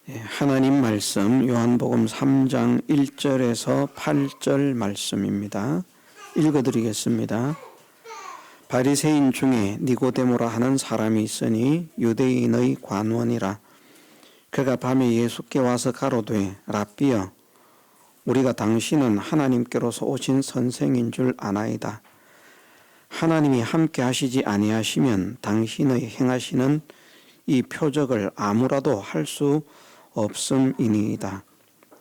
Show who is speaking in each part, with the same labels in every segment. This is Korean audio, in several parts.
Speaker 1: 하나님 말씀 요한복음 3장 1절에서 8절 말씀입니다. 읽어드리겠습니다. 바리새인 중에 니고데모라 하는 사람이 있으니 유대인의 관원이라. 그가 밤에 예수께 와서 가로되 랍비여, 우리가 당신은 하나님께로서 오신 선생인 줄 아나이다. 하나님이 함께 하시지 아니하시면 당신의 행하시는 이 표적을 아무라도 할 수 없음이니이다.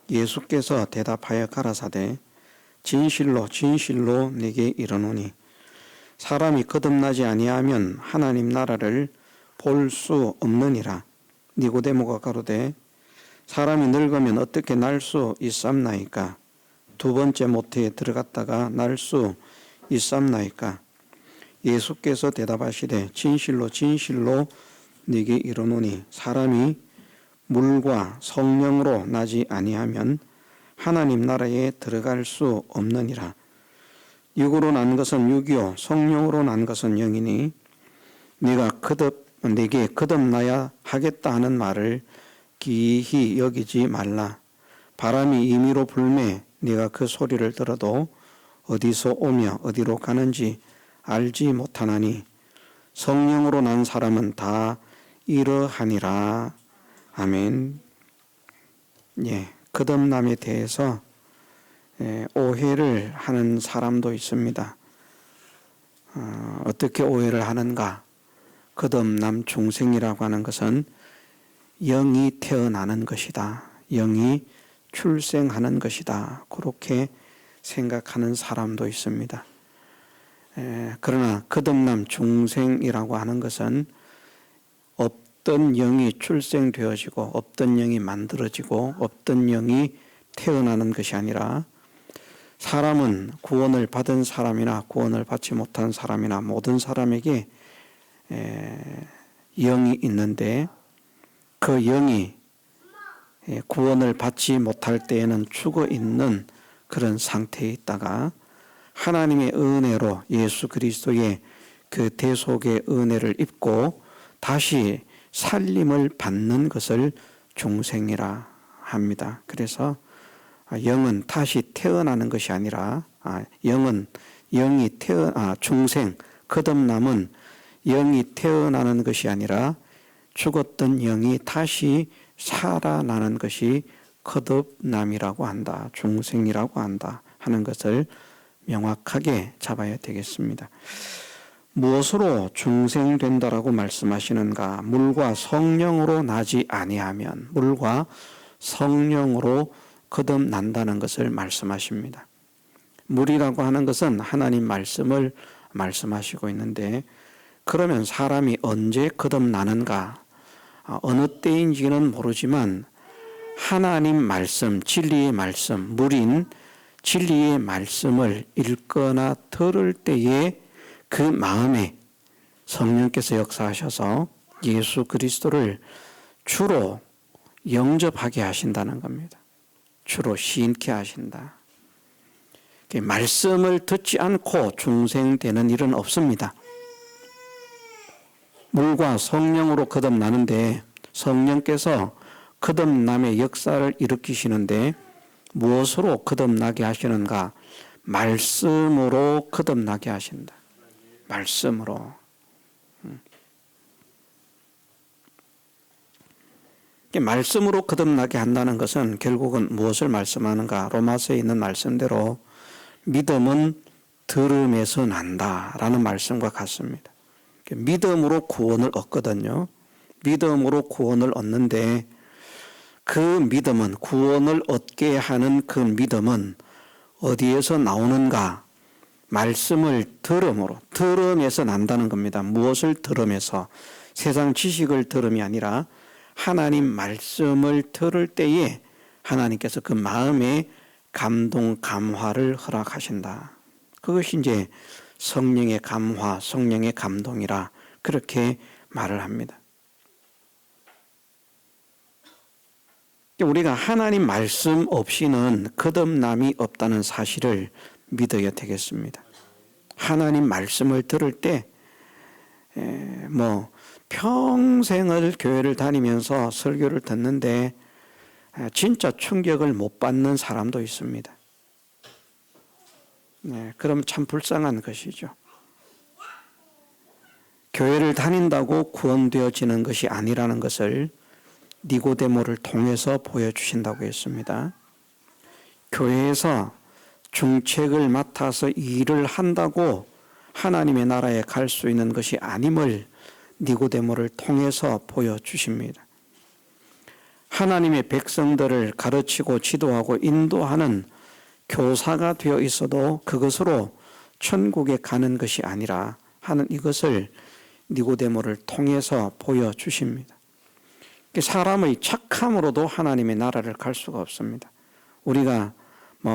Speaker 1: 예수께서 대답하여 가라사대 진실로 진실로 네게 이르노니 사람이 거듭나지 아니하면 하나님 나라를 볼 수 없느니라. 니고데모가 가로되 사람이 늙으면 어떻게 날 수 있삼나이까? 두 번째 모태에 들어갔다가 날 수 있삼나이까? 예수께서 대답하시되 진실로 진실로 네게 이르노니 사람이 물과 성령으로 나지 아니하면 하나님 나라에 들어갈 수 없느니라. 육으로 난 것은 육이요 성령으로 난 것은 영이니 네가 내게 거듭나야 하겠다 하는 말을 기이히 여기지 말라. 바람이 임의로 불매 네가 그 소리를 들어도 어디서 오며 어디로 가는지 알지 못하나니 성령으로 난 사람은 다 이러하니라. 아멘. 거듭남에 대해서 오해를 하는 사람도 있습니다. 어떻게 오해를 하는가? 거듭남 중생이라고 하는 것은 영이 태어나는 것이다. 영이 출생하는 것이다. 그렇게 생각하는 사람도 있습니다. 그러나 거듭남 중생이라고 하는 것은 없던 영이 출생되어지고 없던 영이 만들어지고 없던 영이 태어나는 것이 아니라 사람은 구원을 받은 사람이나 구원을 받지 못한 사람이나 모든 사람에게 영이 있는데 그 영이 구원을 받지 못할 때에는 죽어 있는 그런 상태에 있다가 하나님의 은혜로 예수 그리스도의 그 대속의 은혜를 입고 다시 살림을 받는 것을 중생이라 합니다. 그래서 영은 다시 태어나는 것이 아니라 중생, 거듭남은 영이 태어나는 것이 아니라 죽었던 영이 다시 살아나는 것이 거듭남이라고 한다. 중생이라고 한다 하는 것을 명확하게 잡아야 되겠습니다. 무엇으로 중생된다라고 말씀하시는가? 물과 성령으로 나지 아니하면, 물과 성령으로 거듭난다는 것을 말씀하십니다. 물이라고 하는 것은 하나님 말씀을 말씀하시고 있는데, 그러면 사람이 언제 거듭나는가? 어느 때인지는 모르지만 하나님 말씀, 진리의 말씀, 물인 진리의 말씀을 읽거나 들을 때에 그 마음에 성령께서 역사하셔서 예수 그리스도를 주로 영접하게 하신다는 겁니다. 주로 시인케 하신다. 말씀을 듣지 않고 중생되는 일은 없습니다. 물과 성령으로 거듭나는데 성령께서 거듭남의 역사를 일으키시는데 무엇으로 거듭나게 하시는가? 말씀으로 거듭나게 하신다. 말씀으로. 말씀으로 거듭나게 한다는 것은 결국은 무엇을 말씀하는가? 로마서에 있는 말씀대로 믿음은 들음에서 난다라는 말씀과 같습니다. 믿음으로 구원을 얻거든요. 믿음으로 구원을 얻는데 그 믿음은, 구원을 얻게 하는 그 믿음은 어디에서 나오는가? 말씀을 들음에서 난다는 겁니다. 무엇을 들음에서? 세상 지식을 들음이 아니라 하나님 말씀을 들을 때에 하나님께서 그 마음에 감동, 감화를 허락하신다. 그것이 이제 성령의 감화, 성령의 감동이라 그렇게 말을 합니다. 우리가 하나님 말씀 없이는 거듭남이 없다는 사실을 믿어야 되겠습니다. 하나님 말씀을 들을 때 평생을 교회를 다니면서 설교를 듣는데 진짜 충격을 못 받는 사람도 있습니다. 네, 그럼 참 불쌍한 것이죠. 교회를 다닌다고 구원되어지는 것이 아니라는 것을 니고데모를 통해서 보여주신다고 했습니다. 교회에서 중책을 맡아서 일을 한다고 하나님의 나라에 갈 수 있는 것이 아님을 니고데모를 통해서 보여주십니다. 하나님의 백성들을 가르치고 지도하고 인도하는 교사가 되어 있어도 그것으로 천국에 가는 것이 아니라 하는 이것을 니고데모를 통해서 보여주십니다. 사람의 착함으로도 하나님의 나라를 갈 수가 없습니다. 우리가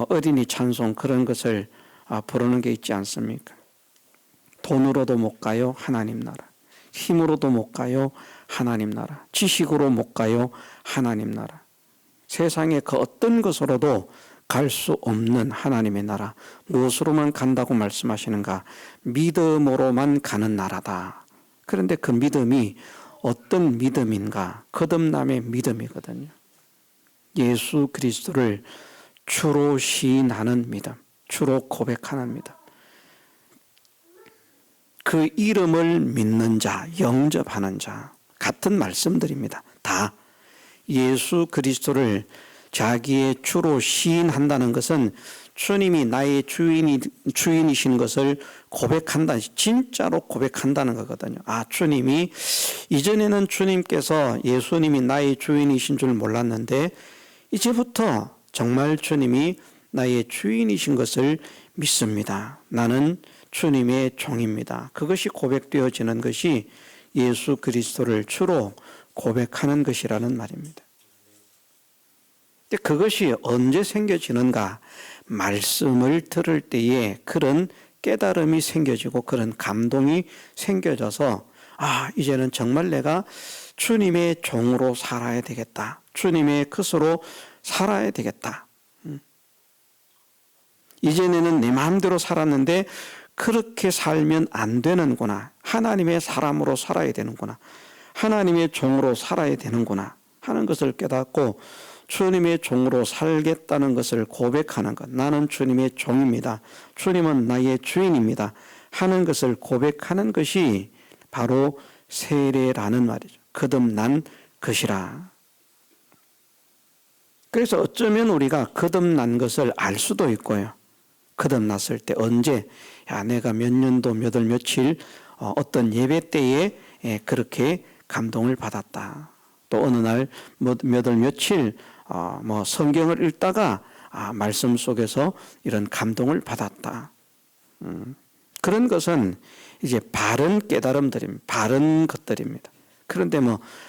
Speaker 1: 어린이 찬송 그런 것을 부르는 게 있지 않습니까? 돈으로도 못 가요, 하나님 나라. 힘으로도 못 가요, 하나님 나라. 지식으로 못 가요, 하나님 나라. 세상의 그 어떤 것으로도 갈 수 없는 하나님의 나라. 무엇으로만 간다고 말씀하시는가? 믿음으로만 가는 나라다. 그런데 그 믿음이 어떤 믿음인가? 거듭남의 믿음이거든요. 예수 그리스도를 주로 시인하는 믿음, 주로 고백하는 믿음. 그 이름을 믿는 자, 영접하는 자, 같은 말씀들입니다. 다 예수 그리스도를 자기의 주로 시인한다는 것은 주님이 나의 주인이신 것을 고백한다, 진짜로 고백한다는 거거든요. 주님이, 이전에는 주님께서 예수님이 나의 주인이신 줄 몰랐는데 이제부터 정말 주님이 나의 주인이신 것을 믿습니다. 나는 주님의 종입니다. 그것이 고백되어지는 것이 예수 그리스도를 주로 고백하는 것이라는 말입니다. 그것이 언제 생겨지는가? 말씀을 들을 때에 그런 깨달음이 생겨지고 그런 감동이 생겨져서 이제는 정말 내가 주님의 종으로 살아야 되겠다. 주님의 것으로 살아야 되겠다. 이전에는 내 마음대로 살았는데 그렇게 살면 안 되는구나. 하나님의 사람으로 살아야 되는구나. 하나님의 종으로 살아야 되는구나 하는 것을 깨닫고 주님의 종으로 살겠다는 것을 고백하는 것. 나는 주님의 종입니다. 주님은 나의 주인입니다. 하는 것을 고백하는 것이 바로 세례라는 말이죠. 거듭난 것이라. 그래서 어쩌면 우리가 거듭난 것을 알 수도 있고요. 거듭났을 때 언제, 내가 몇 년도 몇 월 며칠 어떤 예배 때에 그렇게 감동을 받았다. 또 어느 날 몇 월 며칠 성경을 읽다가 말씀 속에서 이런 감동을 받았다. 그런 것은 이제 바른 깨달음들입니다. 바른 것들입니다. 그런데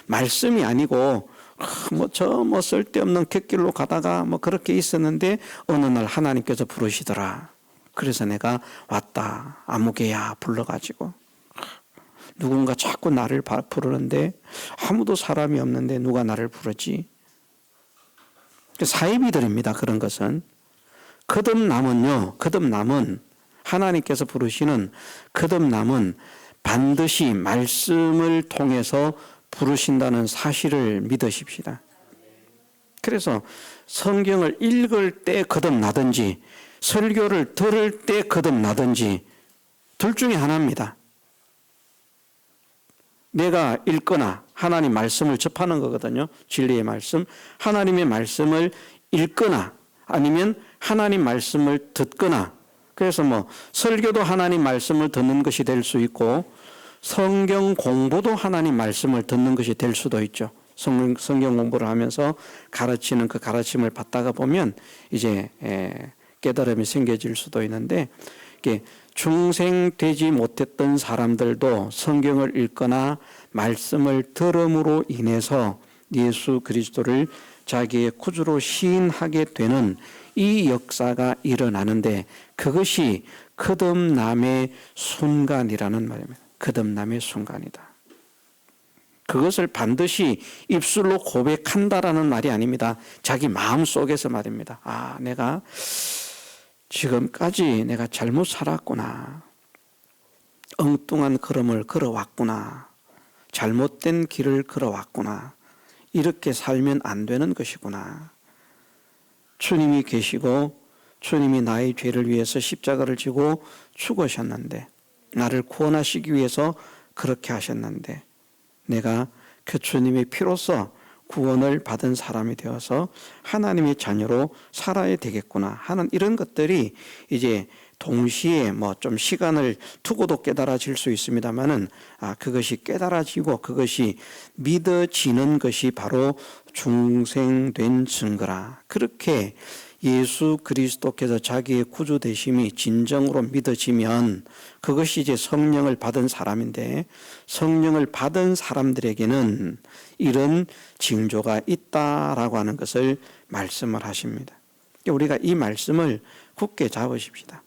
Speaker 1: 말씀이 아니고 쓸데없는 갯길로 가다가 그렇게 있었는데 어느 날 하나님께서 부르시더라. 그래서 내가 왔다. 아무개야 불러가지고 누군가 자꾸 나를 부르는데 아무도 사람이 없는데 누가 나를 부르지? 사이비들입니다. 그런 것은. 거듭남은 하나님께서 부르시는 거듭남은 반드시 말씀을 통해서 부르신다는 사실을 믿으십시다. 그래서 성경을 읽을 때 거듭나든지 설교를 들을 때 거듭나든지 둘 중에 하나입니다. 내가 읽거나 하나님 말씀을 접하는 거거든요. 진리의 말씀. 하나님의 말씀을 읽거나 아니면 하나님 말씀을 듣거나. 그래서 설교도 하나님 말씀을 듣는 것이 될 수 있고 성경 공부도 하나님 말씀을 듣는 것이 될 수도 있죠. 성경 공부를 하면서 가르치는 그 가르침을 받다가 보면 이제 깨달음이 생겨질 수도 있는데 중생되지 못했던 사람들도 성경을 읽거나 말씀을 들음으로 인해서 예수 그리스도를 자기의 구주로 시인하게 되는 이 역사가 일어나는데 그것이 거듭남의 순간이라는 말입니다. 거듭남의 순간이다. 그것을 반드시 입술로 고백한다라는 말이 아닙니다. 자기 마음속에서 말입니다. 내가 지금까지 내가 잘못 살았구나. 엉뚱한 걸음을 걸어왔구나. 잘못된 길을 걸어왔구나. 이렇게 살면 안 되는 것이구나. 주님이 계시고 주님이 나의 죄를 위해서 십자가를 지고 죽으셨는데, 나를 구원하시기 위해서 그렇게 하셨는데, 내가 그 주님의 피로써 구원을 받은 사람이 되어서 하나님의 자녀로 살아야 되겠구나 하는 이런 것들이 이제 동시에 뭐 좀 시간을 두고도 깨달아질 수 있습니다만은, 그것이 깨달아지고 그것이 믿어지는 것이 바로 중생된 증거라. 그렇게 예수 그리스도께서 자기의 구주 되심이 진정으로 믿어지면 그것이 이제 성령을 받은 사람인데, 성령을 받은 사람들에게는 이런 징조가 있다라고 하는 것을 말씀을 하십니다. 우리가 이 말씀을 굳게 잡으십시다.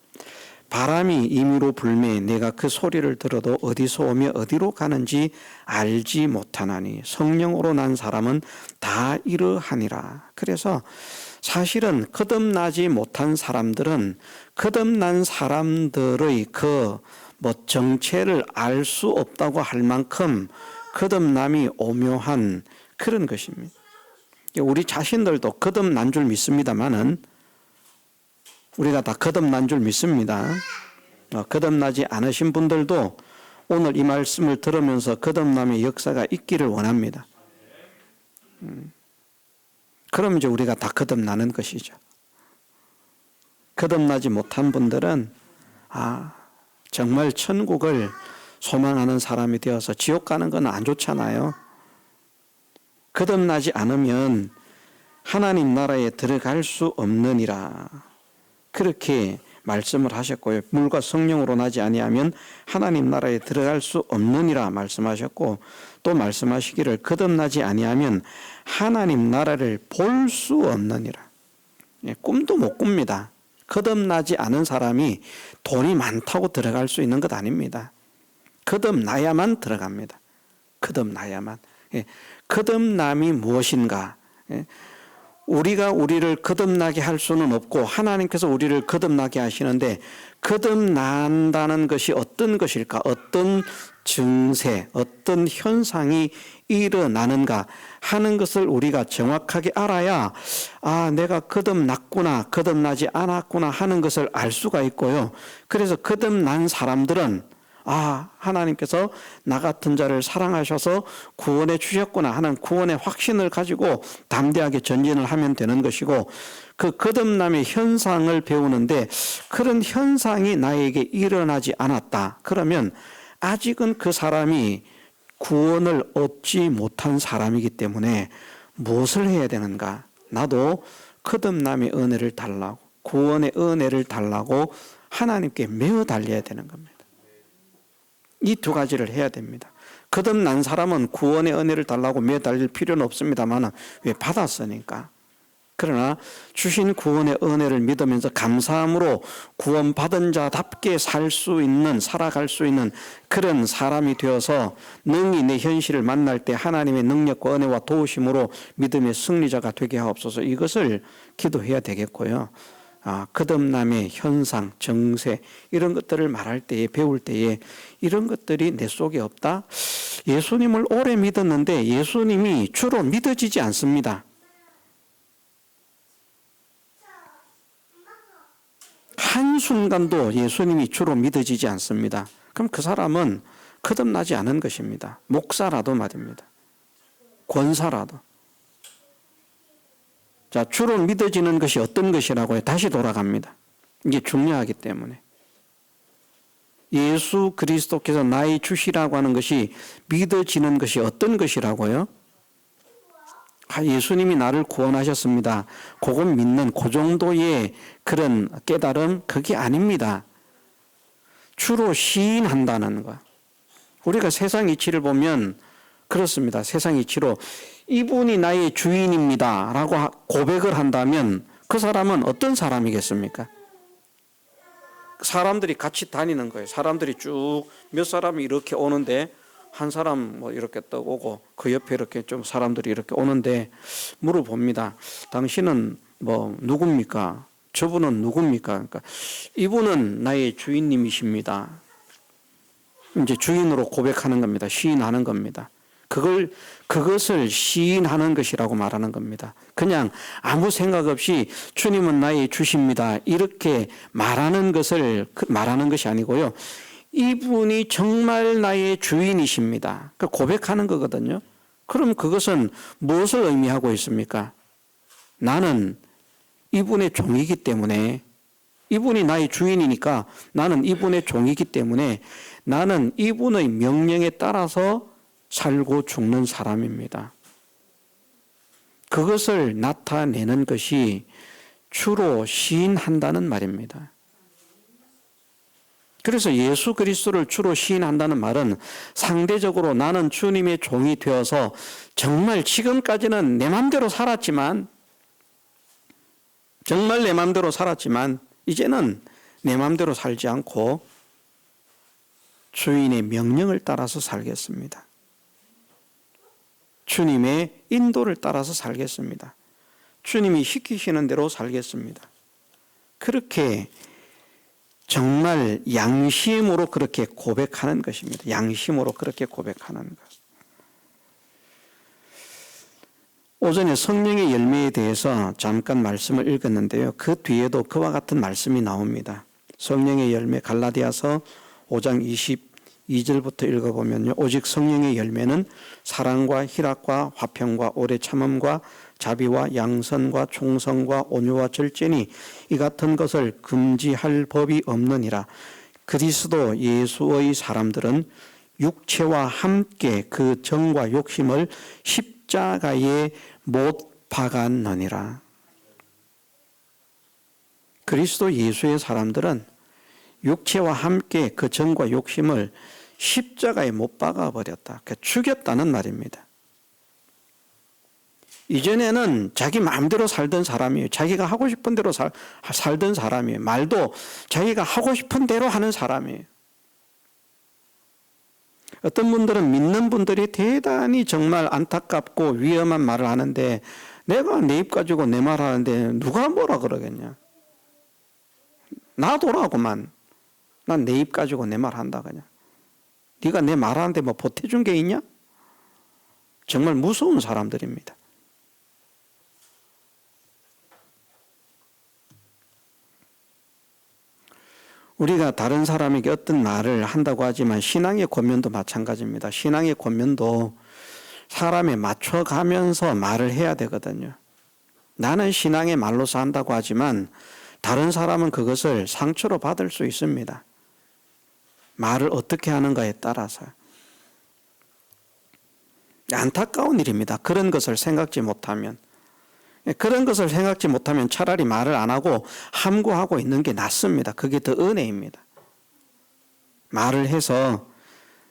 Speaker 1: 바람이 임의로 불매 내가 그 소리를 들어도 어디서 오며 어디로 가는지 알지 못하나니 성령으로 난 사람은 다 이러하니라. 그래서 사실은 거듭나지 못한 사람들은 거듭난 사람들의 그 정체를 알 수 없다고 할 만큼 거듭남이 오묘한 그런 것입니다. 우리 자신들도 거듭난 줄 믿습니다만은, 우리가 다 거듭난 줄 믿습니다. 거듭나지 않으신 분들도 오늘 이 말씀을 들으면서 거듭남의 역사가 있기를 원합니다. 그럼 이제 우리가 다 거듭나는 것이죠. 거듭나지 못한 분들은 정말 천국을 소망하는 사람이 되어서 지옥 가는 건 안 좋잖아요. 거듭나지 않으면 하나님 나라에 들어갈 수 없느니라. 그렇게 말씀을 하셨고요. 물과 성령으로 나지 아니하면 하나님 나라에 들어갈 수 없느니라 말씀하셨고, 또 말씀하시기를 거듭나지 아니하면 하나님 나라를 볼 수 없느니라. 꿈도 못 꿉니다. 거듭나지 않은 사람이 돈이 많다고 들어갈 수 있는 것 아닙니다. 거듭나야만 들어갑니다. 거듭나야만. 거듭남이 무엇인가? 우리가 우리를 거듭나게 할 수는 없고 하나님께서 우리를 거듭나게 하시는데, 거듭난다는 것이 어떤 것일까? 어떤 증세, 어떤 현상이 일어나는가 하는 것을 우리가 정확하게 알아야 내가 거듭났구나, 거듭나지 않았구나 하는 것을 알 수가 있고요. 그래서 거듭난 사람들은 하나님께서 나 같은 자를 사랑하셔서 구원해 주셨구나 하는 구원의 확신을 가지고 담대하게 전진을 하면 되는 것이고, 그 거듭남의 현상을 배우는데 그런 현상이 나에게 일어나지 않았다. 그러면 아직은 그 사람이 구원을 얻지 못한 사람이기 때문에 무엇을 해야 되는가? 나도 거듭남의 은혜를 달라고, 구원의 은혜를 달라고 하나님께 매어 달려야 되는 겁니다. 이 두 가지를 해야 됩니다. 거듭난 사람은 구원의 은혜를 달라고 매어 달릴 필요는 없습니다만, 왜? 받았으니까. 그러나 주신 구원의 은혜를 믿으면서 감사함으로 구원받은 자답게 살아갈 수 있는 그런 사람이 되어서 능히 내 현실을 만날 때 하나님의 능력과 은혜와 도우심으로 믿음의 승리자가 되게 하옵소서. 이것을 기도해야 되겠고요. 거듭남의 현상, 정세 이런 것들을 말할 때에, 배울 때에 이런 것들이 내 속에 없다? 예수님을 오래 믿었는데 예수님이 주로 믿어지지 않습니다. 한순간도 예수님이 주로 믿어지지 않습니다. 그럼 그 사람은 거듭나지 않은 것입니다. 목사라도 말입니다. 권사라도. 자, 주로 믿어지는 것이 어떤 것이라고요? 다시 돌아갑니다. 이게 중요하기 때문에. 예수 그리스도께서 나의 주시라고 하는 것이 믿어지는 것이 어떤 것이라고요? 예수님이 나를 구원하셨습니다. 그건 믿는 그 정도의 그런 깨달음, 그게 아닙니다. 주로 시인한다는 거. 우리가 세상 이치를 보면 그렇습니다. 세상 이치로 이분이 나의 주인입니다 라고 고백을 한다면 그 사람은 어떤 사람이겠습니까? 사람들이 같이 다니는 거예요. 사람들이 쭉 몇 사람이 이렇게 오는데 한 사람 이렇게 딱 오고 그 옆에 이렇게 좀 사람들이 이렇게 오는데 물어봅니다. 당신은 누굽니까? 저분은 누굽니까? 그러니까 이분은 나의 주인님이십니다. 이제 주인으로 고백하는 겁니다. 시인하는 겁니다. 그것을 시인하는 것이라고 말하는 겁니다. 그냥 아무 생각 없이 주님은 나의 주십니다. 이렇게 말하는 것이 아니고요. 이분이 정말 나의 주인이십니다. 고백하는 거거든요. 그럼 그것은 무엇을 의미하고 있습니까? 나는 이분의 종이기 때문에, 이분이 나의 주인이니까 나는 이분의 종이기 때문에 나는 이분의 명령에 따라서 살고 죽는 사람입니다. 그것을 나타내는 것이 주로 시인한다는 말입니다. 그래서 예수 그리스도를 주로 시인한다는 말은 상대적으로 나는 주님의 종이 되어서 정말 지금까지는 내 마음대로 살았지만, 정말 내 마음대로 살았지만 이제는 내 마음대로 살지 않고 주인의 명령을 따라서 살겠습니다. 주님의 인도를 따라서 살겠습니다. 주님이 시키시는 대로 살겠습니다. 그렇게 정말 양심으로 그렇게 고백하는 것입니다. 양심으로 그렇게 고백하는 것. 오전에 성령의 열매에 대해서 잠깐 말씀을 읽었는데요. 그 뒤에도 그와 같은 말씀이 나옵니다. 성령의 열매 갈라디아서 5장 22절부터 읽어보면요. 오직 성령의 열매는 사랑과 희락과 화평과 오래 참음과 자비와 양선과 충성과 온유와 절제니 이 같은 것을 금지할 법이 없느니라. 그리스도 예수의 사람들은 육체와 함께 그 정과 욕심을 십자가에 못 박았느니라. 그리스도 예수의 사람들은 육체와 함께 그 정과 욕심을 십자가에 못 박아버렸다. 죽였다는 말입니다. 이전에는 자기 마음대로 살던 사람이에요. 자기가 하고 싶은 대로 살던 사람이에요. 말도 자기가 하고 싶은 대로 하는 사람이에요. 어떤 분들은 믿는 분들이 대단히 정말 안타깝고 위험한 말을 하는데 내가 내 입 가지고 내 말 하는데 누가 뭐라 그러겠냐. 놔둬라고만. 난 내 입 가지고 내 말 한다 그냥. 네가 내 말하는데 뭐 보태준 게 있냐? 정말 무서운 사람들입니다. 우리가 다른 사람에게 어떤 말을 한다고 하지만 신앙의 권면도 마찬가지입니다. 신앙의 권면도 사람에 맞춰가면서 말을 해야 되거든요. 나는 신앙의 말로서 한다고 하지만 다른 사람은 그것을 상처로 받을 수 있습니다. 말을 어떻게 하는가에 따라서. 안타까운 일입니다. 그런 것을 생각지 못하면. 그런 것을 생각지 못하면 차라리 말을 안 하고 함구하고 있는 게 낫습니다. 그게 더 은혜입니다. 말을 해서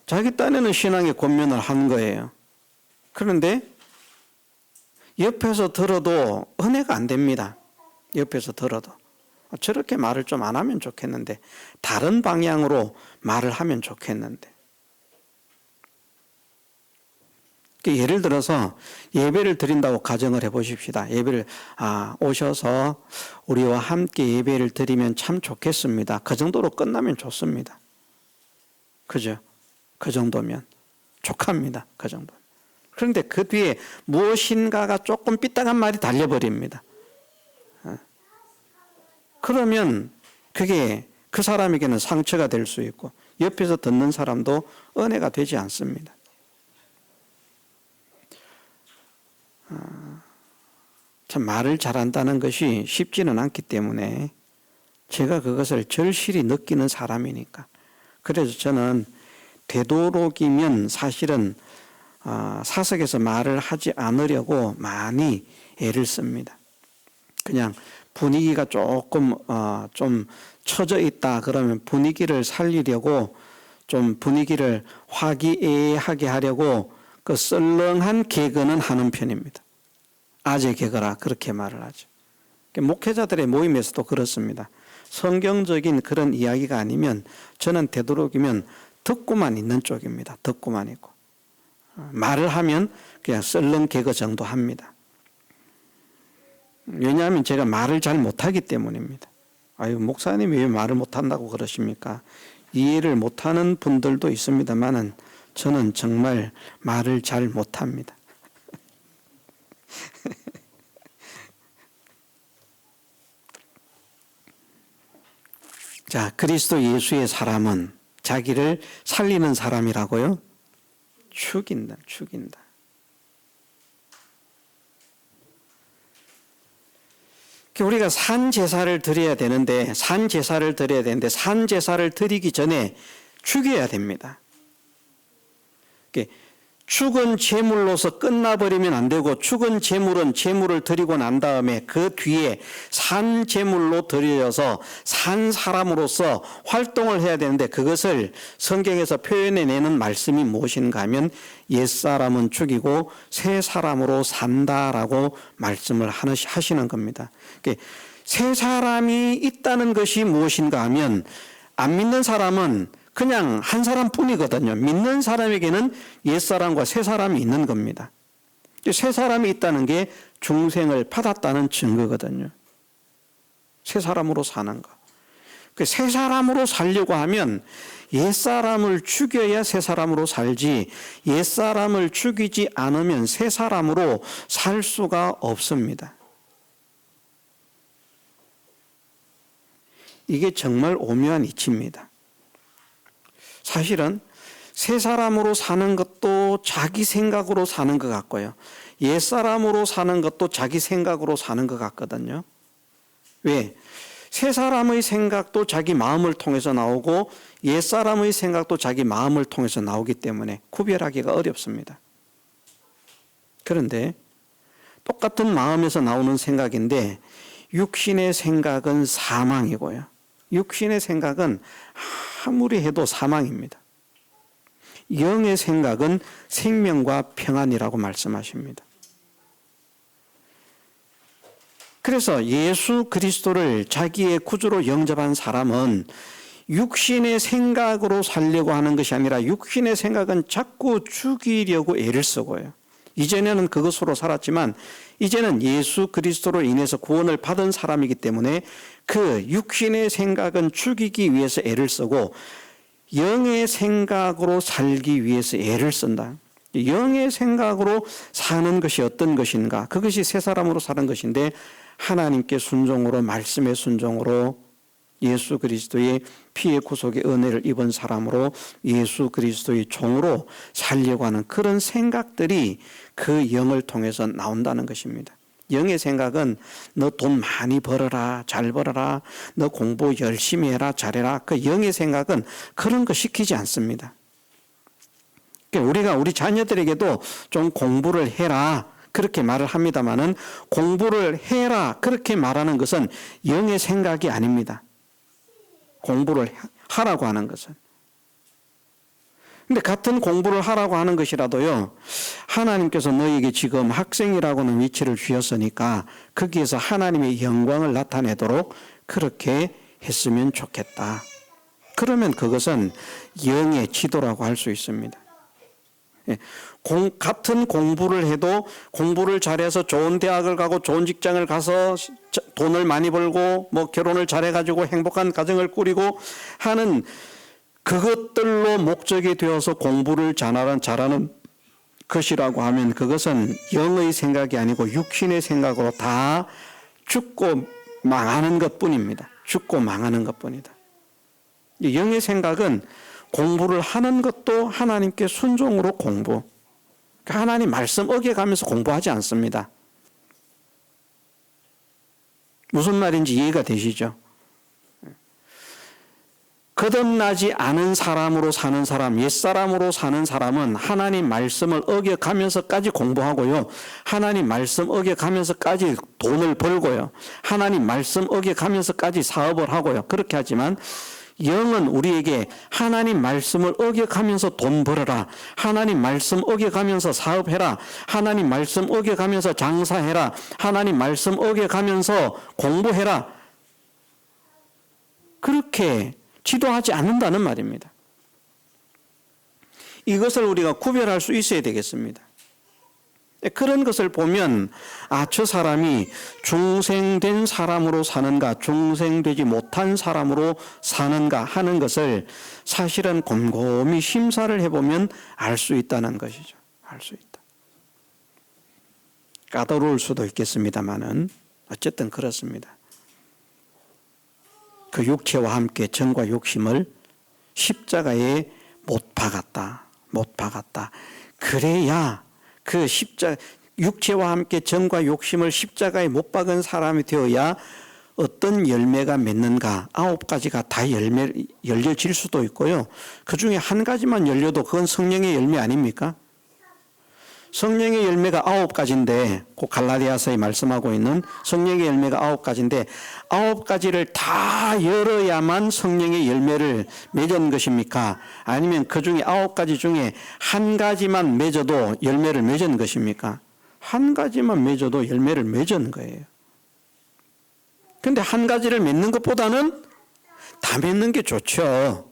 Speaker 1: 자기 딴에는 신앙의 권면을 한 거예요. 그런데 옆에서 들어도 은혜가 안 됩니다. 옆에서 들어도. 저렇게 말을 좀 안 하면 좋겠는데, 다른 방향으로 말을 하면 좋겠는데. 예를 들어서 예배를 드린다고 가정을 해보십시다. 예배를 오셔서 우리와 함께 예배를 드리면 참 좋겠습니다. 그 정도로 끝나면 좋습니다. 그죠? 그 정도면 족합니다. 그 정도. 그런데 그 뒤에 무엇인가가 조금 삐딱한 말이 달려버립니다. 그러면 그게 그 사람에게는 상처가 될 수 있고 옆에서 듣는 사람도 은혜가 되지 않습니다. 참 말을 잘한다는 것이 쉽지는 않기 때문에 제가 그것을 절실히 느끼는 사람이니까. 그래서 저는 되도록이면 사실은 사석에서 말을 하지 않으려고 많이 애를 씁니다. 그냥 분위기가 조금 좀 처져 있다 그러면 분위기를 살리려고 좀 분위기를 화기애애하게 하려고 그 썰렁한 개그는 하는 편입니다. 아재 개그라 그렇게 말을 하죠. 목회자들의 모임에서도 그렇습니다. 성경적인 그런 이야기가 아니면 저는 되도록이면 듣고만 있는 쪽입니다. 듣고만 있고. 말을 하면 그냥 썰렁 개그 정도 합니다. 왜냐하면 제가 말을 잘 못하기 때문입니다. 아유, 목사님이 왜 말을 못한다고 그러십니까? 이해를 못하는 분들도 있습니다만은 저는 정말 말을 잘 못합니다. 자, 그리스도 예수의 사람은 자기를 살리는 사람이라고요? 죽인다. 우리가 산 제사를 드려야 되는데 산 제사를 드리기 전에 죽여야 됩니다. 죽은 제물로서 끝나버리면 안 되고 죽은 제물은 제물을 드리고 난 다음에 그 뒤에 산 제물로 드려져서 산 사람으로서 활동을 해야 되는데 그것을 성경에서 표현해내는 말씀이 무엇인가 하면 옛사람은 죽이고 새 사람으로 산다라고 말씀을 하시는 겁니다. 새 사람이 있다는 것이 무엇인가 하면 안 믿는 사람은 그냥 한 사람뿐이거든요. 믿는 사람에게는 옛사람과 새 사람이 있는 겁니다. 새 사람이 있다는 게 중생을 받았다는 증거거든요. 새 사람으로 사는 거. 새 사람으로 살려고 하면 옛사람을 죽여야 새 사람으로 살지 옛사람을 죽이지 않으면 새 사람으로 살 수가 없습니다. 이게 정말 오묘한 이치입니다. 사실은 새 사람으로 사는 것도 자기 생각으로 사는 것 같고요. 옛 사람으로 사는 것도 자기 생각으로 사는 것 같거든요. 왜? 새 사람의 생각도 자기 마음을 통해서 나오고 옛 사람의 생각도 자기 마음을 통해서 나오기 때문에 구별하기가 어렵습니다. 그런데 똑같은 마음에서 나오는 생각인데 육신의 생각은 사망이고요. 육신의 생각은 아무리 해도 사망입니다. 영의 생각은 생명과 평안이라고 말씀하십니다. 그래서 예수 그리스도를 자기의 구주로 영접한 사람은 육신의 생각으로 살려고 하는 것이 아니라 육신의 생각은 자꾸 죽이려고 애를 쓰고요. 이전에는 그것으로 살았지만 이제는 예수 그리스도로 인해서 구원을 받은 사람이기 때문에 그 육신의 생각은 죽이기 위해서 애를 쓰고 영의 생각으로 살기 위해서 애를 쓴다. 영의 생각으로 사는 것이 어떤 것인가? 그것이 새 사람으로 사는 것인데 하나님께 순종으로 말씀의 순종으로 예수 그리스도의 피의 구속의 은혜를 입은 사람으로 예수 그리스도의 종으로 살려고 하는 그런 생각들이 그 영을 통해서 나온다는 것입니다. 영의 생각은 너 돈 많이 벌어라, 잘 벌어라, 너 공부 열심히 해라, 잘해라. 그 영의 생각은 그런 거 시키지 않습니다. 우리가 우리 자녀들에게도 좀 공부를 해라 그렇게 말을 합니다마는 공부를 해라 그렇게 말하는 것은 영의 생각이 아닙니다. 공부를 하라고 하는 것은. 근데 같은 공부를 하라고 하는 것이라도요, 하나님께서 너에게 지금 학생이라고는 위치를 주셨으니까 거기에서 하나님의 영광을 나타내도록 그렇게 했으면 좋겠다. 그러면 그것은 영의 지도라고 할 수 있습니다. 같은 공부를 해도 공부를 잘해서 좋은 대학을 가고 좋은 직장을 가서 돈을 많이 벌고 뭐 결혼을 잘해가지고 행복한 가정을 꾸리고 하는 그것들로 목적이 되어서 공부를 잘하는 것이라고 하면 그것은 영의 생각이 아니고 육신의 생각으로 다 죽고 망하는 것뿐입니다. 죽고 망하는 것뿐이다. 영의 생각은 공부를 하는 것도 하나님께 순종으로 공부. 하나님 말씀 어겨가면서 공부하지 않습니다. 무슨 말인지 이해가 되시죠? 거듭나지 않은 사람으로 사는 사람, 옛사람으로 사는 사람은 하나님 말씀을 어겨가면서까지 공부하고요. 하나님 말씀 어겨가면서까지 돈을 벌고요. 하나님 말씀 어겨가면서까지 사업을 하고요. 그렇게 하지만 영은 우리에게 하나님 말씀을 어겨가면서 돈 벌어라. 하나님 말씀 어겨가면서 사업해라. 하나님 말씀 어겨가면서 장사해라. 하나님 말씀 어겨가면서 공부해라. 그렇게 지도하지 않는다는 말입니다. 이것을 우리가 구별할 수 있어야 되겠습니다. 그런 것을 보면 저 사람이 중생된 사람으로 사는가 중생되지 못한 사람으로 사는가 하는 것을 사실은 곰곰이 심사를 해보면 알 수 있다는 것이죠. 알 수 있다. 까다로울 수도 있겠습니다만은 어쨌든 그렇습니다. 그 육체와 함께 정과 욕심을 십자가에 못 박았다. 못 박았다. 그래야 그 육체와 함께 정과 욕심을 십자가에 못 박은 사람이 되어야 어떤 열매가 맺는가 9가지가 다 열려질 수도 있고요. 그 중에 한 가지만 열려도 그건 성령의 열매 아닙니까? 성령의 열매가 9가지인데 그 갈라디아서에 말씀하고 있는 성령의 열매가 9가지인데 9가지를 다 열어야만 성령의 열매를 맺은 것입니까? 아니면 그 중에 9가지 중에 한 가지만 맺어도 열매를 맺은 것입니까? 한 가지만 맺어도 열매를 맺은 거예요. 그런데 한 가지를 맺는 것보다는 다 맺는 게 좋죠.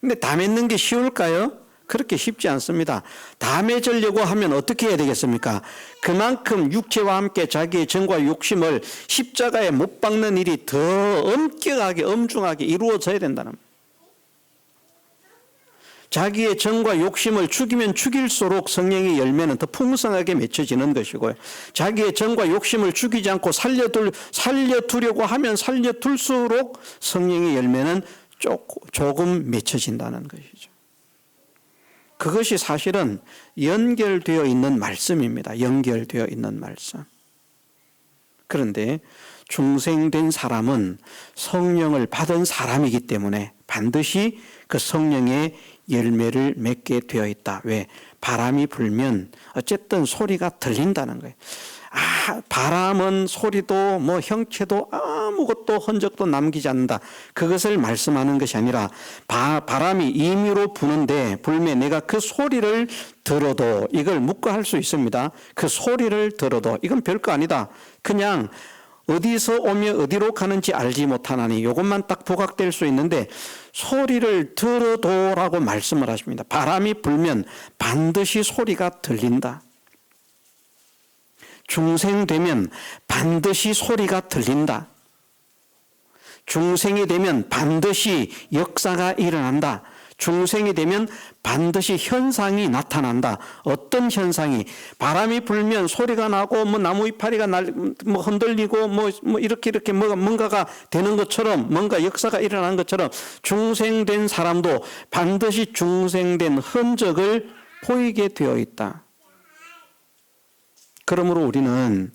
Speaker 1: 근데 다 맺는 게 쉬울까요? 그렇게 쉽지 않습니다. 다 맺으려고 하면 어떻게 해야 되겠습니까? 그만큼 육체와 함께 자기의 정과 욕심을 십자가에 못 박는 일이 더 엄격하게 엄중하게 이루어져야 된다는 거예요. 자기의 정과 욕심을 죽이면 죽일수록 성령의 열매는 더 풍성하게 맺혀지는 것이고요. 자기의 정과 욕심을 죽이지 않고 살려두려고 하면 살려둘수록 성령의 열매는 조금 맺혀진다는 것이죠. 그것이 사실은 연결되어 있는 말씀입니다. 연결되어 있는 말씀. 그런데 중생된 사람은 성령을 받은 사람이기 때문에 반드시 그 성령의 열매를 맺게 되어 있다. 왜? 바람이 불면 어쨌든 소리가 들린다는 거예요. 바람은 소리도 형체도 아무것도 흔적도 남기지 않는다. 그것을 말씀하는 것이 아니라 바람이 임의로 불면 내가 그 소리를 들어도 이걸 묵과할 수 있습니다. 그 소리를 들어도 이건 별거 아니다. 그냥 어디서 오며 어디로 가는지 알지 못하나니 이것만 딱 부각될 수 있는데 소리를 들어도라고 말씀을 하십니다. 바람이 불면 반드시 소리가 들린다. 중생되면 반드시 소리가 들린다. 중생이 되면 반드시 역사가 일어난다. 중생이 되면 반드시 현상이 나타난다. 어떤 현상이? 바람이 불면 소리가 나고 나무 이파리가 흔들리고 이렇게 뭔가가 되는 것처럼 뭔가 역사가 일어난 것처럼 중생된 사람도 반드시 중생된 흔적을 보이게 되어 있다. 그러므로 우리는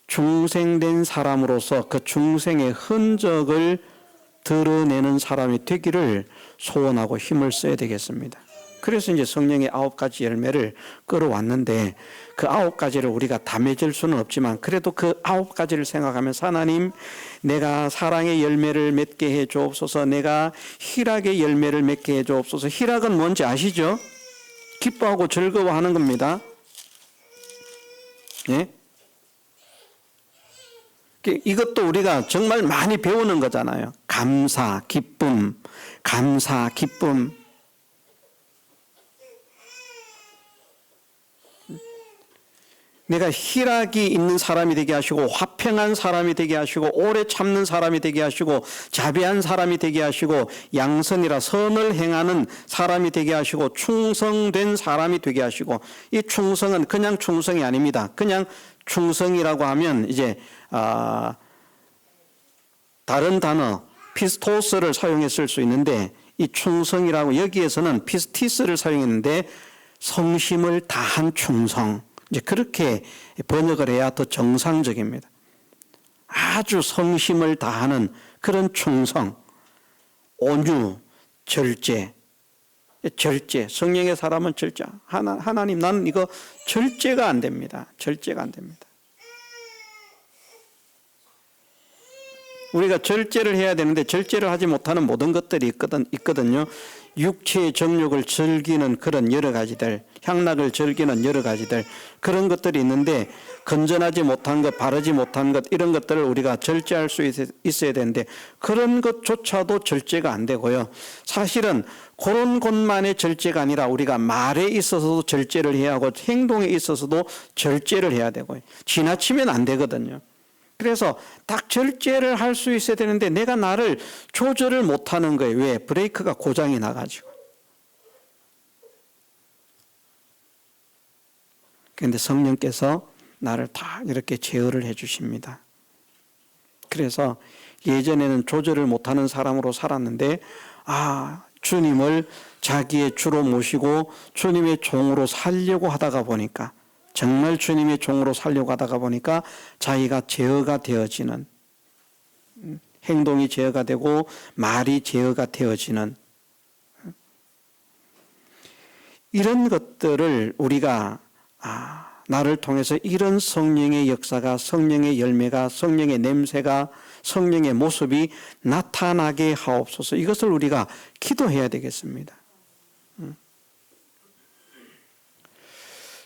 Speaker 1: 중생된 사람으로서 그 중생의 흔적을 드러내는 사람이 되기를 소원하고 힘을 써야 되겠습니다. 그래서 이제 성령의 9가지 열매를 끌어왔는데 그 9가지를 우리가 다 맺을 수는 없지만 그래도 그 9가지를 생각하면서 하나님, 내가 사랑의 열매를 맺게 해 주옵소서. 내가 희락의 열매를 맺게 해 주옵소서. 희락은 뭔지 아시죠? 기뻐하고 즐거워하는 겁니다. 예? 이것도 우리가 정말 많이 배우는 거잖아요. 감사, 기쁨, 감사, 기쁨. 내가 희락이 있는 사람이 되게 하시고 화평한 사람이 되게 하시고 오래 참는 사람이 되게 하시고 자비한 사람이 되게 하시고 양선이라 선을 행하는 사람이 되게 하시고 충성된 사람이 되게 하시고 이 충성은 그냥 충성이 아닙니다. 그냥 충성이라고 하면 이제 다른 단어 피스토스를 사용했을 수 있는데 이 충성이라고 여기에서는 피스티스를 사용했는데 성심을 다한 충성, 이제 그렇게 번역을 해야 더 정상적입니다. 아주 성심을 다하는 그런 충성, 온유, 절제. 성령의 사람은 절제. 하나님, 나는 이거 절제가 안 됩니다. 절제가 안 됩니다. 우리가 절제를 해야 되는데 절제를 하지 못하는 모든 것들이 있거든요. 육체의 정욕을 즐기는 그런 여러 가지들, 향락을 즐기는 여러 가지들, 그런 것들이 있는데 건전하지 못한 것, 바르지 못한 것, 이런 것들을 우리가 절제할 수 있어야 되는데 그런 것조차도 절제가 안 되고요. 사실은 그런 것만의 절제가 아니라 우리가 말에 있어서도 절제를 해야 하고 행동에 있어서도 절제를 해야 되고요. 지나치면 안 되거든요. 그래서 딱 절제를 할 수 있어야 되는데 내가 나를 조절을 못하는 거예요. 왜? 브레이크가 고장이 나가지고. 그런데 성령께서 나를 다 이렇게 제어를 해 주십니다. 그래서 예전에는 조절을 못하는 사람으로 살았는데 주님을 자기의 주로 모시고 주님의 종으로 살려고 하다가 보니까, 정말 주님의 종으로 살려고 하다가 보니까 자기가 제어가 되어지는, 행동이 제어가 되고 말이 제어가 되어지는 이런 것들을 우리가 나를 통해서 이런 성령의 역사가, 성령의 열매가, 성령의 냄새가, 성령의 모습이 나타나게 하옵소서. 이것을 우리가 기도해야 되겠습니다.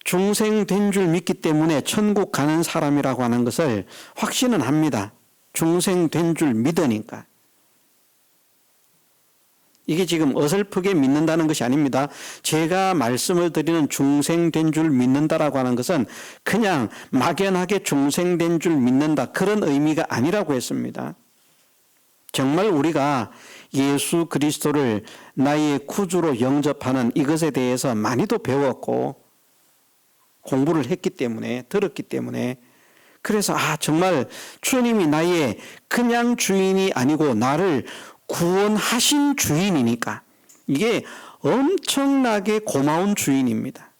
Speaker 1: 중생된 줄 믿기 때문에 천국 가는 사람이라고 하는 것을 확신은 합니다. 중생된 줄 믿으니까. 이게 지금 어설프게 믿는다는 것이 아닙니다. 제가 말씀을 드리는 중생된 줄 믿는다라고 하는 것은 그냥 막연하게 중생된 줄 믿는다, 그런 의미가 아니라고 했습니다. 정말 우리가 예수 그리스도를 나의 구주로 영접하는 이것에 대해서 많이도 배웠고 공부를 했기 때문에, 들었기 때문에, 그래서 정말 주님이 나의 그냥 주인이 아니고 나를 구원하신 주인이니까 이게 엄청나게 고마운 주인입니다.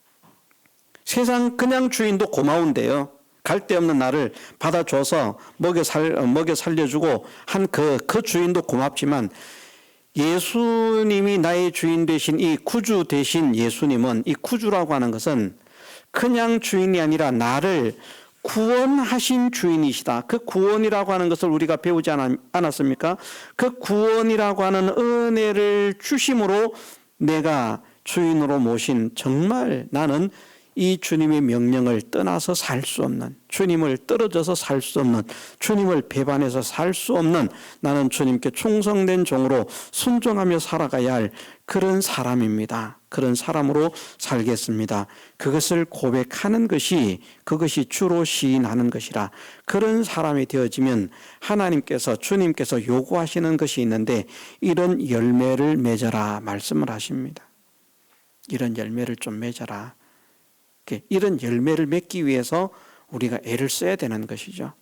Speaker 1: 세상 그냥 주인도 고마운데요, 갈 데 없는 나를 받아줘서 먹여 살려주고 한 그 주인도 고맙지만, 예수님이 나의 주인 되신 이 구주 되신 예수님은, 이 구주라고 하는 것은 그냥 주인이 아니라 나를 구원하신 주인이시다. 그 구원이라고 하는 것을 우리가 배우지 않았습니까? 그 구원이라고 하는 은혜를 주심으로 내가 주인으로 모신, 정말 나는 이 주님의 명령을 떠나서 살 수 없는, 주님을 떨어져서 살 수 없는, 주님을 배반해서 살 수 없는, 나는 주님께 충성된 종으로 순종하며 살아가야 할 그런 사람입니다. 그런 사람으로 살겠습니다. 그것을 고백하는 것이, 그것이 주로 시인하는 것이라. 그런 사람이 되어지면 하나님께서, 주님께서 요구하시는 것이 있는데 이런 열매를 맺어라 말씀을 하십니다. 이런 열매를 좀 맺어라. 이런 열매를 맺기 위해서 우리가 애를 써야 되는 것이죠.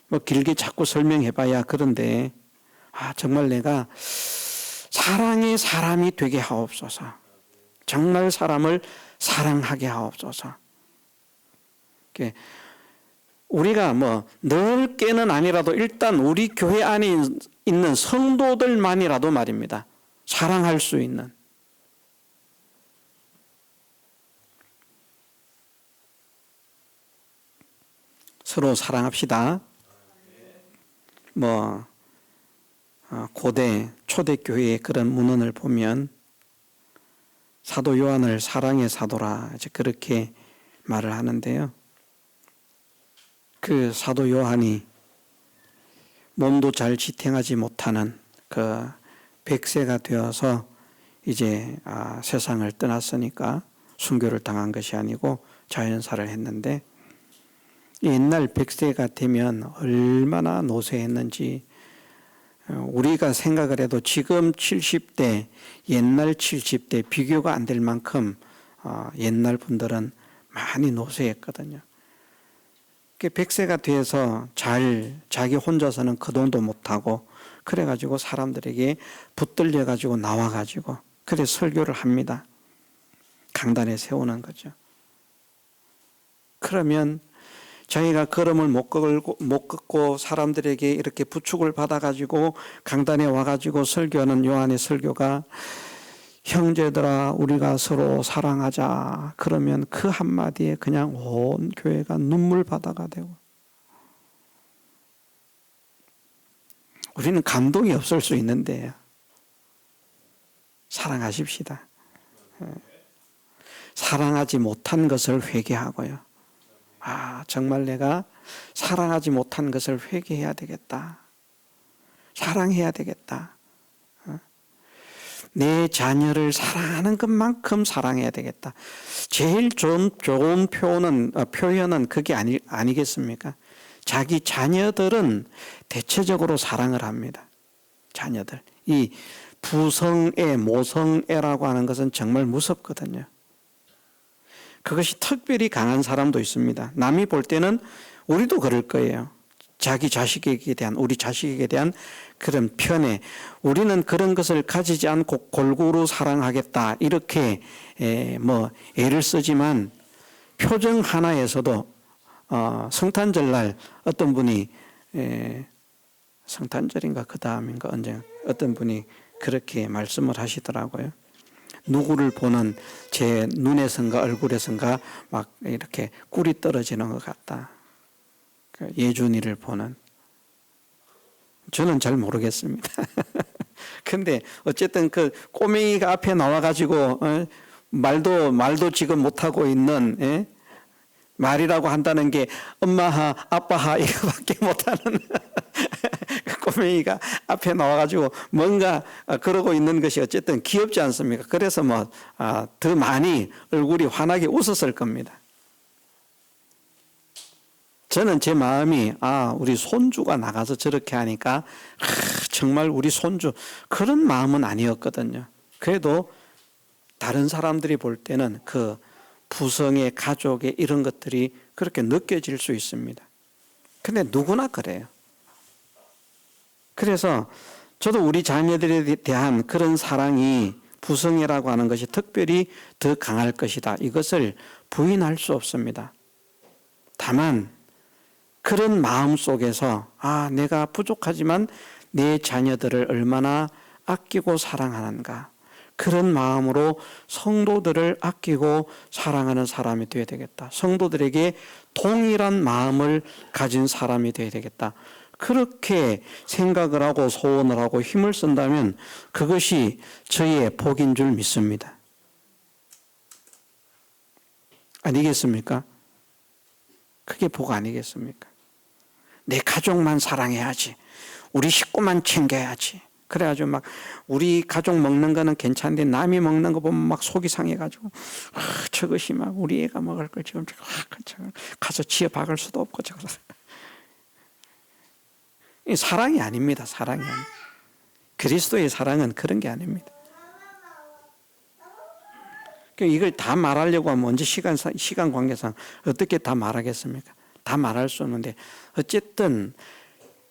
Speaker 1: 뭐 길게 자꾸 설명해봐야 그런데 정말 내가 사랑의 사람이 되게 하옵소서. 정말 사람을 사랑하게 하옵소서. 우리가 뭐 넓게는 아니라도 일단 우리 교회 안에 있는 성도들만이라도 말입니다, 사랑할 수 있는, 서로 사랑합시다. 고대 초대교회의 그런 문헌을 보면 사도 요한을 사랑의 사도라 그렇게 말을 하는데요, 그 사도 요한이 몸도 잘 지탱하지 못하는 그 백세가 되어서 이제 세상을 떠났으니까 순교를 당한 것이 아니고 자연사를 했는데, 옛날 백세가 되면 얼마나 노쇠했는지 우리가 생각을 해도 지금 70대, 옛날 70대 비교가 안 될 만큼 옛날 분들은 많이 노쇠했거든요. 백세가 돼서 자기 혼자서는 거동도 못하고 그래가지고 사람들에게 붙들려가지고 나와가지고 그래 설교를 합니다. 강단에 세우는 거죠. 그러면 자기가 걸음을 못 걷고 사람들에게 이렇게 부축을 받아가지고 강단에 와가지고 설교하는 요한의 설교가, 형제들아 우리가 서로 사랑하자, 그러면 그 한마디에 그냥 온 교회가 눈물 바다가 되고 우리는 감동이 없을 수 있는데요. 사랑하십시다. 사랑하지 못한 것을 회개하고요. 아, 정말 내가 사랑하지 못한 것을 회개해야 되겠다. 사랑해야 되겠다. 내 자녀를 사랑하는 것만큼 사랑해야 되겠다. 제일 좋은 표현은 그게 아니겠습니까? 자기 자녀들은 대체적으로 사랑을 합니다. 자녀들. 이 부성애, 모성애라고 하는 것은 정말 무섭거든요. 그것이 특별히 강한 사람도 있습니다. 남이 볼 때는 우리도 그럴 거예요. 자기 자식에게 대한, 우리 자식에게 대한 그런 편애, 우리는 그런 것을 가지지 않고 골고루 사랑하겠다, 이렇게 애를 쓰지만 표정 하나에서도 성탄절날 어떤 분이 성탄절인가 그 다음인가 언제 어떤 분이 그렇게 말씀을 하시더라고요. 누구를 보는 제 눈에선가 얼굴에선가 막 이렇게 꿀이 떨어지는 것 같다. 예준이를 보는. 저는 잘 모르겠습니다. 근데 어쨌든 그 꼬맹이가 앞에 나와가지고 말도 지금 못하고 있는, 말이라고 한다는 게 엄마하 아빠하 이거밖에 못하는 꼬맹이가 앞에 나와가지고 뭔가 그러고 있는 것이 어쨌든 귀엽지 않습니까? 그래서 더 많이 얼굴이 환하게 웃었을 겁니다. 저는 제 마음이 우리 손주가 나가서 저렇게 하니까 정말 우리 손주, 그런 마음은 아니었거든요. 그래도 다른 사람들이 볼 때는 그 부성의 가족의 이런 것들이 그렇게 느껴질 수 있습니다. 근데 누구나 그래요. 그래서 저도 우리 자녀들에 대한 그런 사랑이 부성애라고 하는 것이 특별히 더 강할 것이다, 이것을 부인할 수 없습니다. 다만 그런 마음 속에서 내가 부족하지만 내 자녀들을 얼마나 아끼고 사랑하는가, 그런 마음으로 성도들을 아끼고 사랑하는 사람이 되어야 되겠다. 성도들에게 동일한 마음을 가진 사람이 되어야 되겠다. 그렇게 생각을 하고 소원을 하고 힘을 쓴다면 그것이 저의 복인 줄 믿습니다. 아니겠습니까? 그게 복 아니겠습니까? 내 가족만 사랑해야지, 우리 식구만 챙겨야지. 그래가지고 막 우리 가족 먹는 거는 괜찮은데 남이 먹는 거 보면 막 속이 상해가지고 저것이 막 우리 애가 먹을 걸 지금 가서 지어 박을 수도 없고 사랑이 아닙니다. 사랑이 아닙니다. 그리스도의 사랑은 그런 게 아닙니다. 이걸 다 말하려고 하면 언제 시간 관계상 어떻게 다 말하겠습니까? 다 말할 수 없는데 어쨌든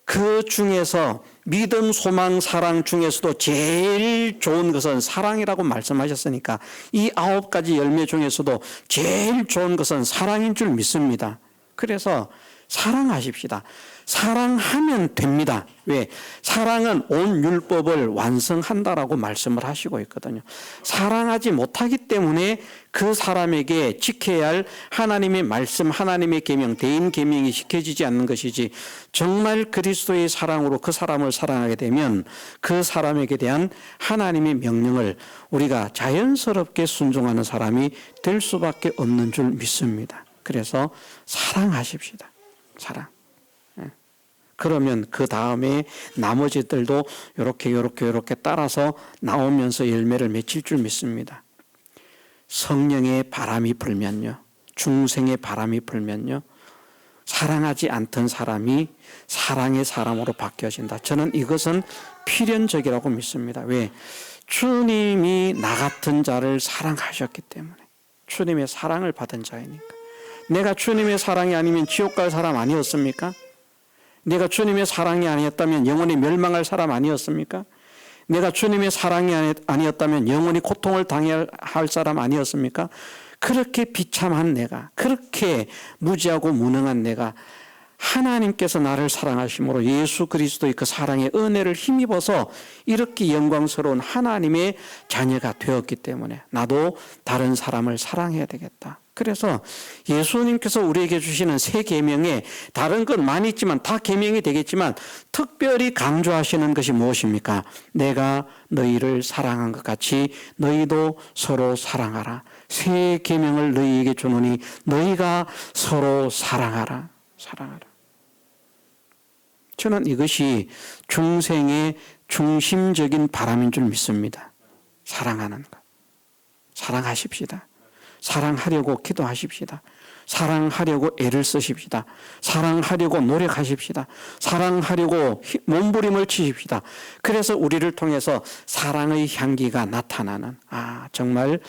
Speaker 1: 그 중에서 믿음, 소망, 사랑 중에서도 제일 좋은 것은 사랑이라고 말씀하셨으니까 이 9가지 열매 중에서도 제일 좋은 것은 사랑인 줄 믿습니다. 그래서 사랑하십시다. 사랑하면 됩니다. 왜? 사랑은 온 율법을 완성한다라고 말씀을 하시고 있거든요. 사랑하지 못하기 때문에 그 사람에게 지켜야 할 하나님의 말씀, 하나님의 계명, 대인 계명이 지켜지지 않는 것이지, 정말 그리스도의 사랑으로 그 사람을 사랑하게 되면 그 사람에게 대한 하나님의 명령을 우리가 자연스럽게 순종하는 사람이 될 수밖에 없는 줄 믿습니다. 그래서 사랑하십시다. 사랑. 그러면 그 다음에 나머지들도 이렇게 따라서 나오면서 열매를 맺힐 줄 믿습니다. 성령의 바람이 불면요, 중생의 바람이 불면요, 사랑하지 않던 사람이 사랑의 사람으로 바뀌어진다. 저는 이것은 필연적이라고 믿습니다. 왜? 주님이 나 같은 자를 사랑하셨기 때문에. 주님의 사랑을 받은 자이니까. 내가 주님의 사랑이 아니면 지옥 갈 사람 아니었습니까? 내가 주님의 사랑이 아니었다면 영원히 멸망할 사람 아니었습니까? 내가 주님의 사랑이 아니었다면 영원히 고통을 당해야 할 사람 아니었습니까? 그렇게 비참한 내가, 그렇게 무지하고 무능한 내가 하나님께서 나를 사랑하심으로 예수 그리스도의 그 사랑의 은혜를 힘입어서 이렇게 영광스러운 하나님의 자녀가 되었기 때문에 나도 다른 사람을 사랑해야 되겠다. 그래서 예수님께서 우리에게 주시는 새 계명에 다른 건 많이 있지만 다 계명이 되겠지만 특별히 강조하시는 것이 무엇입니까? 내가 너희를 사랑한 것 같이 너희도 서로 사랑하라. 새 계명을 너희에게 주노니 너희가 서로 사랑하라. 사랑하라. 저는 이것이 중생의 중심적인 바람인 줄 믿습니다. 사랑하는 것. 사랑하십시다. 사랑하려고 기도하십시다. 사랑하려고 애를 쓰십시다. 사랑하려고 노력하십시다. 사랑하려고 몸부림을 치십시다. 그래서 우리를 통해서 사랑의 향기가 나타나는, 정말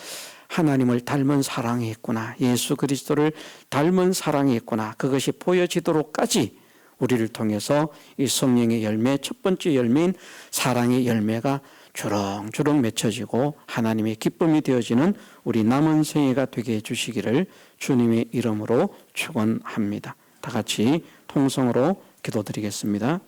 Speaker 1: 하나님을 닮은 사랑이 있구나. 예수 그리스도를 닮은 사랑이 있구나. 그것이 보여지도록까지 우리를 통해서 이 성령의 열매, 첫 번째 열매인 사랑의 열매가 주렁주렁 맺혀지고 하나님의 기쁨이 되어지는 우리 남은 생애가 되게 해주시기를 주님의 이름으로 축원합니다. 다 같이 통성으로 기도드리겠습니다.